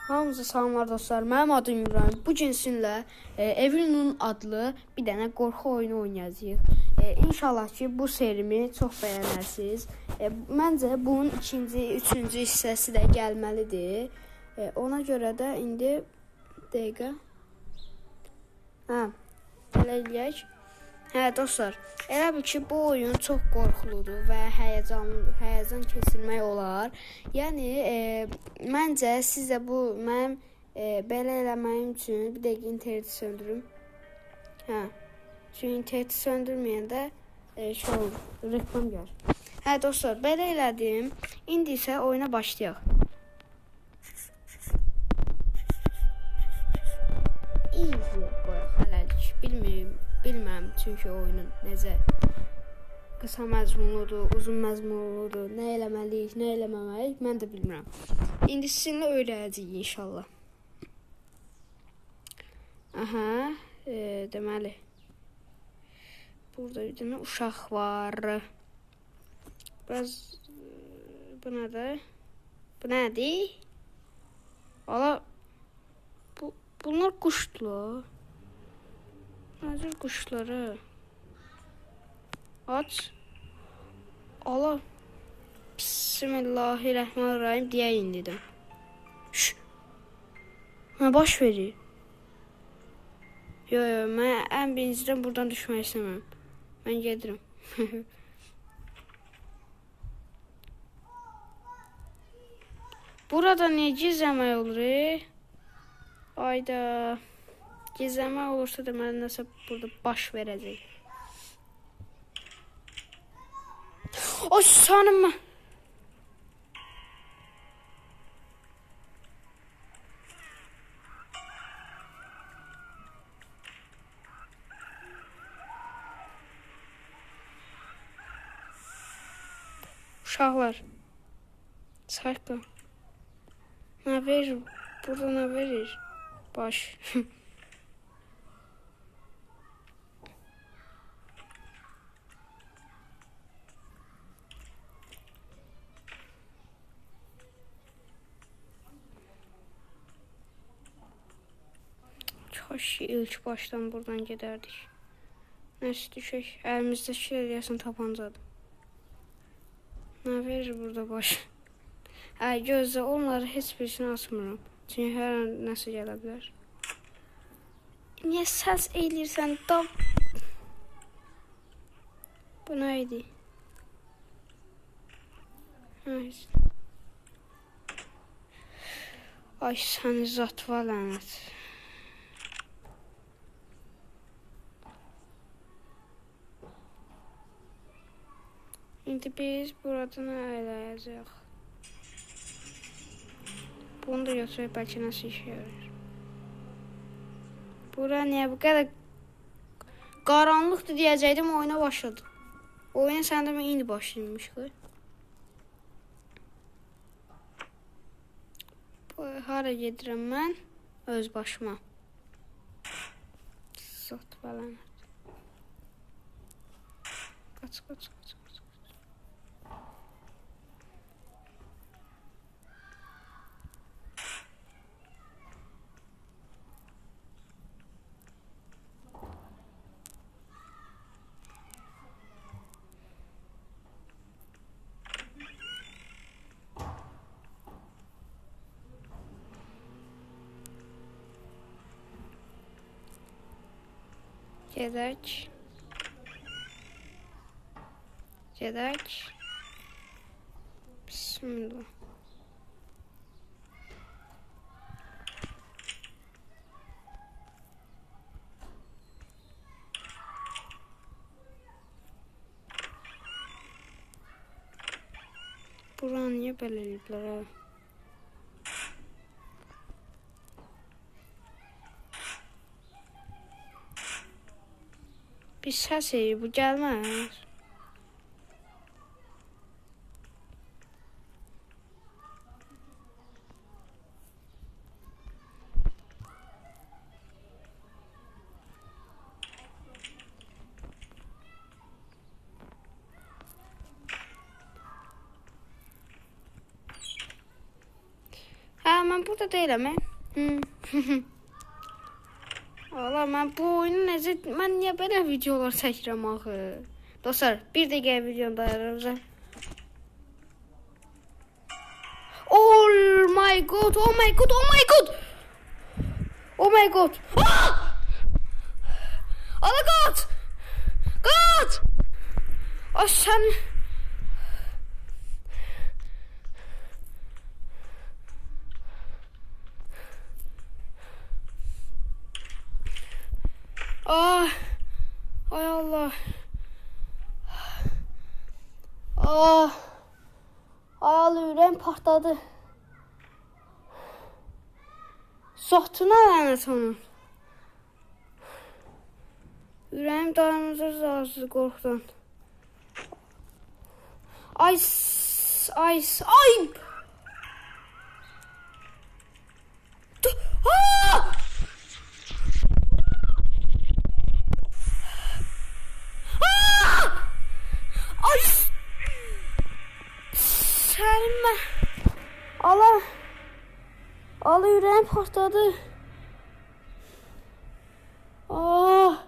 Hamınıza salamlar dostlar. Mənim adım İbrahim. Bu gün sizinlə Evelyn adlı bir dənə qorxu oyunu oynayacağıq. İnşallah ki bu serimi çox bəyənərsiniz. Məncə bunun ikinci, üçüncü hissəsi də gəlməlidir. Ona görə də indi dəqiqə. Belə eləyək. Dostlar, elə bil ki bu oyun çox qorxuludur və həyəcan keçirmək olar. Yəni məncə siz də bu mənim belə eləməyim üçün bir dəqiqə interneti söndürüm. Çünki interneti söndürməyəndə olur, reklam gəlir. Dostlar, belə elədim. İndi isə oyuna başlayaq. Easy qoyaq hələlik. Bilməm çünki oyunun necə qısa məzmunludur, uzun məzmunludur, nə eləməliyik, nə eləməməliyik, mən də bilmirəm. İndi sizinlə öyrənəcəyik inşallah. Deməli. Burada bir dənə uşaq var. Biraz bu nədir? Bu nədir? Valla bunlar quşdur. Nəzir quşları. Aç. Allah. Bismillahirrahmanirrahim deyəyin dedim. Baş verir. Yo, mən ən birincidən buradan düşmək istəmirəm. Mən gedirəm. Burada niyə gizləmək olur? Ayda. Gizləmək olursa deməli nəsə burada baş verəcək. O sanımı. Uşaqlar. Sayqa. Nə verir? Burada nə verir? Baş. Kaş ilk başdan buradan gedərdik. Nəsə düşək. Əlimizdəki eləyəsin tapancadır. Nə verir burada baş? Gözlə, onları heç birisini açmıram. Çünki hər an nəsə gələ bilər. Niyə səs eləyirsən? Bu nə idi? Ay səni zatva lənət. İndi biz burada nə eləyəcək? Bunu da götürək, bəlkə nəsə işə yarayır. Bura niyə bu qədər qaranlıqdır deyəcəkdim, oyuna başladı. Oyuna səndə mən indi başlayırmış. Hara gedirəm mən? Öz başıma. Zat bələnət. Qaç. Gedək. Bismillah. Buranı niyə belə eləyiblər? Bir səs eləyir, bu gəlməz. mən burada deyiləm. Valla mən bu oyunu mən niyə belə videolar çəkirəm axı? Dostlar, bir dəqiqə videonu dayanırım. Oh my god, oh my god, oh my god. Oh my god. Ah! Oh my god. God. Oh sen. Ah. Ay Allah. Ah. Ay ürəyim partladı. Soxtuna lənət onun. Ürəyim dayanacaq azı qorxudan. Ay. Ay. Ay. Səlimə. Allah. Allah ürəyim partladı. Ah.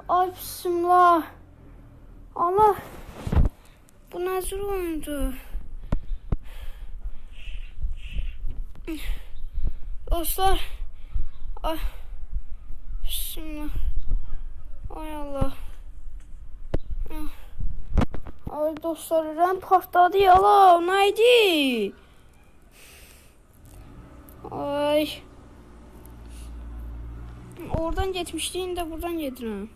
Ay bismillah. Allah. Bu necə oyundu? Dostlar. Ay. Bismillah. Ay Allah. Ay dostlar ürəyim partladı yala. Neydi? Ay. Oradan getmişdim de buradan gedirəm.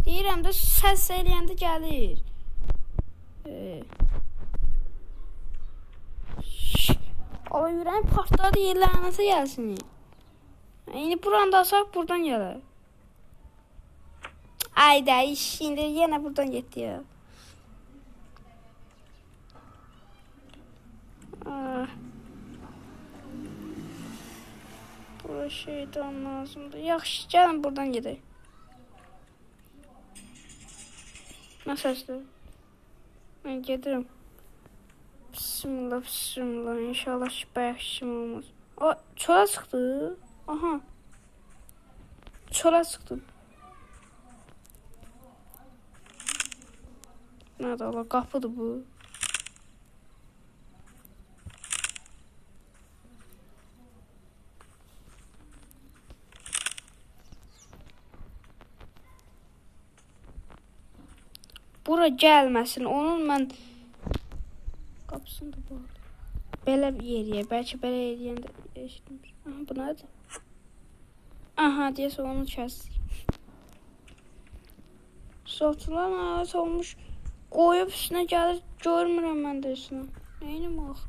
Deyirəm də səs eləyəndə gəlir. Allah ürəyim partladı, lənətə gəlsin. İndi buranı da asaq buradan gələr. Ay da iş, indi yenə buradan getdi ya. Bura şeytan lazımdır. Yaxşı, gəlin buradan gedək. Nə səsdir? Mən gedirəm. Bismillah, bismillah. İnşallah şübhə yaxşım olmaz. O, çölə çıxdı. Aha. Çölə çıxdı. Nədir Allah, qapıdır bu. Bura gəlməsin. Onun mən qapısını da bağlı. Belə yeriyə. Bəlkə belə yeriyəndə eşitmiş. Aha, bu nədir? Aha, deyəsə onu kəsdik. Sotulan alet olmuş. Qoyub üstünə gəlir. Görmürəm mən də üstünə. Neynim ax?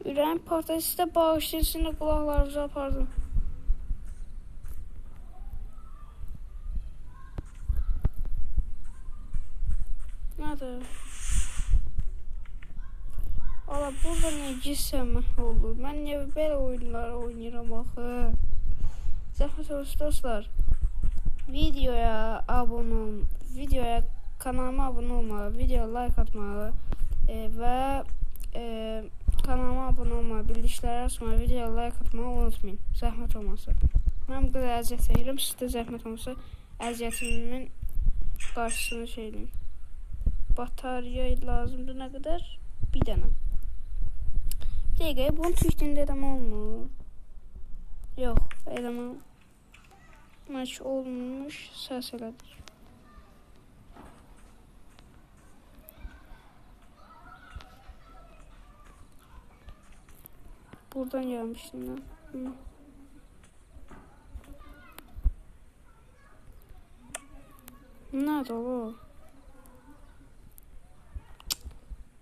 Ürəyim partlayır. Siz də bağışlayın. Sizin də qulaqlarınızı apardım. Nədir? Allah, burada nə gizsəmə olur? Mən niyə belə oyunları oynayıram axı? Zəhmət olsun dostlar. Videoya abunə olun. Videoya kanalıma abunə olmağı, videoya like atmağı və kanalıma abunə olmağı, bildirişləri açmağı, videoya like atmağı unutmayın. Zəhmət olmasa. Mən bu qədər əziyyət çəkirəm. Siz də zəhmət olmasa əziyyətimin qarşısını şeyləyim. Batarya lazımdır nə qədər? Bir dənə. Bir dəqiqə, bunun tükdüyündə eləmə olmur. Yox, eləmə. Məş olmuş, səs elədik. Buradan gəlmişdim mən. Nədir o?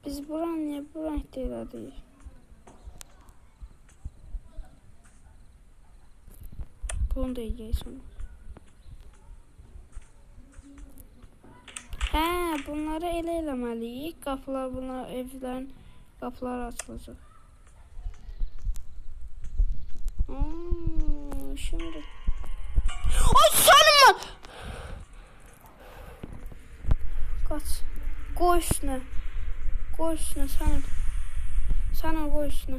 Biz buranı niyə bu renkdə elədik? Bunu da yiyək sonra. Hə, bunları elə eləməliyik. Qapılar, bunlar evlərin qapıları açılacaq. Şimdi. Ay Səlimə! Qaç. Qoy üstünə. Qoy üstünə, sən. Sən qoy üstünə.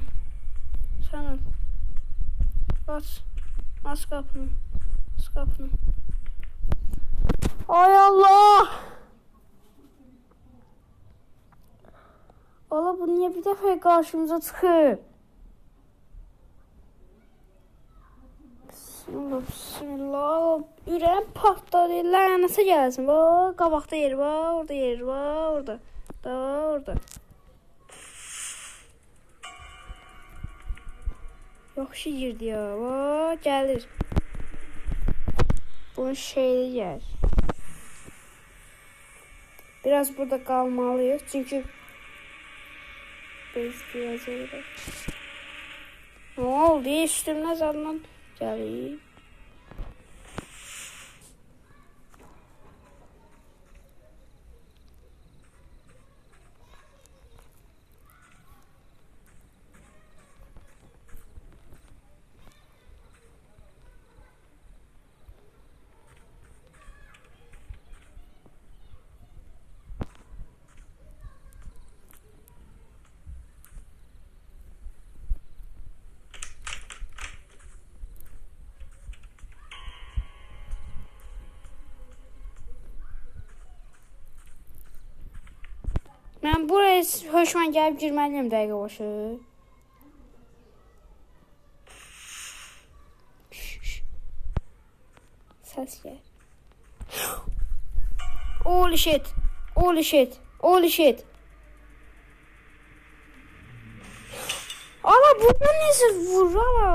Sən. Qaç. Aç qapını. Aç qapını. Ay Allah! Valla bu niyə bir dəfə qarşımıza çıxıb? Bismillah, bismillah. Ürəyim partladı, lənətə gəlsin. Bax, qabaqda yer var, orada yer var, orada. Da, orada. Yaxşı girdi ya, bax, gəlir. Bunun şeyli gəlir. Biraz burada qalmalıyıq, çünki biz girəcəyik. Nə oldu? Üstümdən zadından gəlir. Mən buraya hökmən gəlib girməliyim dəqiqə başı. Səs gəl. Holy shit. Holy shit. Holy shit. Ala buradan necə vurur ala?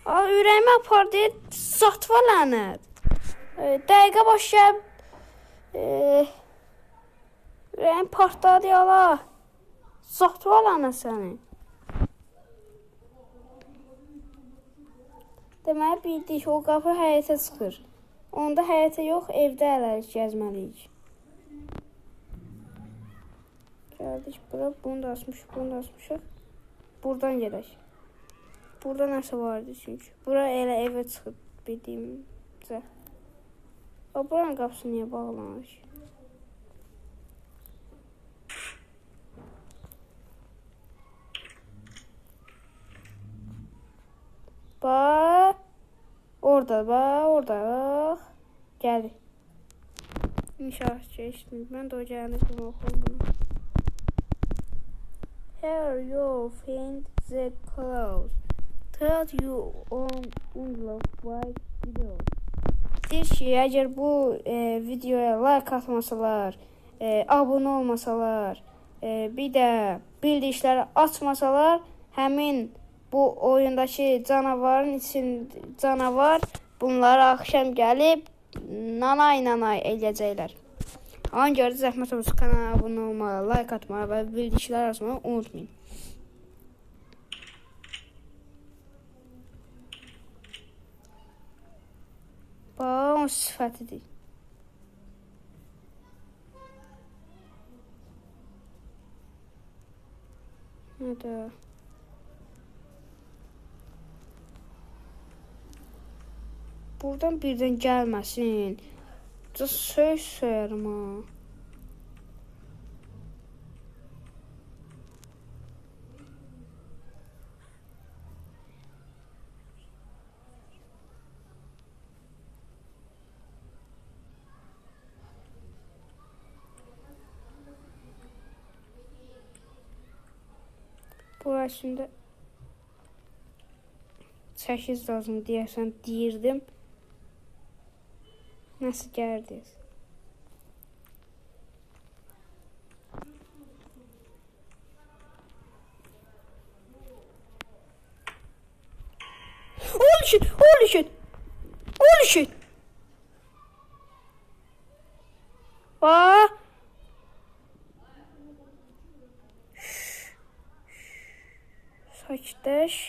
Ala ürəyimə apardı. Satva lənət. Dəqiqə başı gəlib. Ürəyim partladı ala. Satva lənət səni. Deməli bildik, o qapı həyətə çıxır. Onda həyətə yox, evdə ələrik, gəzməliyik. Gəldik bura, bunu da asmışıq, bunu da asmışıq. Buradan gedək. Burada nəsə vardı çünki. Bura elə evə çıxıb bildiyimcə. Buranın qapısı niyə bağlanır ki? Bax. Orada, bax, orada, bax. Gəlir. İnşallah keçdim. Mən də o gələni bunu oxuyum bunu. Here you find the clothes. Tell you on unlock white video. Deyir ki, əgər bu videoya like atmasalar, abunə olmasalar, bir də bildikləri açmasalar, həmin bu oyundakı canavar bunları axşam gəlib nanay eləyəcəklər. Ona görə zəhmət olmasa kanala abunə olmağı, like atmağı və bildikləri açmağı unutmayın. Bax, o sifətidir. Nədə? Buradan birdən gəlməsin. Söz söyərim ha. Bu əslində çəkiz lazım deyəsən deyirdim. Nasıl gəldiniz? Holy shit! Holy shit! Holy shit! Aa! Sakitləş.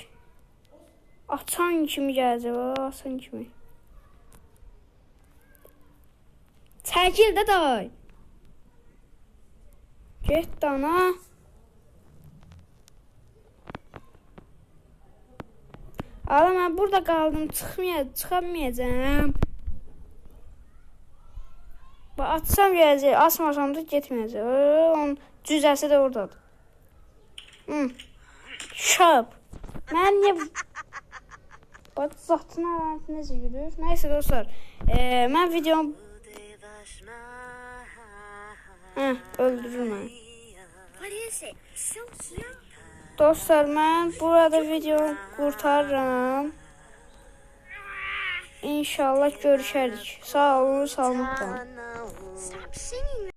Açan kimi gələcək, açan kimi. Çəkil də day. Get dana. Ala mən burada qaldım, çıxamayacağım. Atsam gələcək, asmasam da getməyəcək. Onun cüzəsi də oradadır. Şap. Mən niyə... Bax, zatına necə yürür? Nəysə dostlar, mən videom... öldürür məni. Dostlar, mən burada videomu qurtarıram. İnşallah görüşərik. Sağ olun, salamat qalın.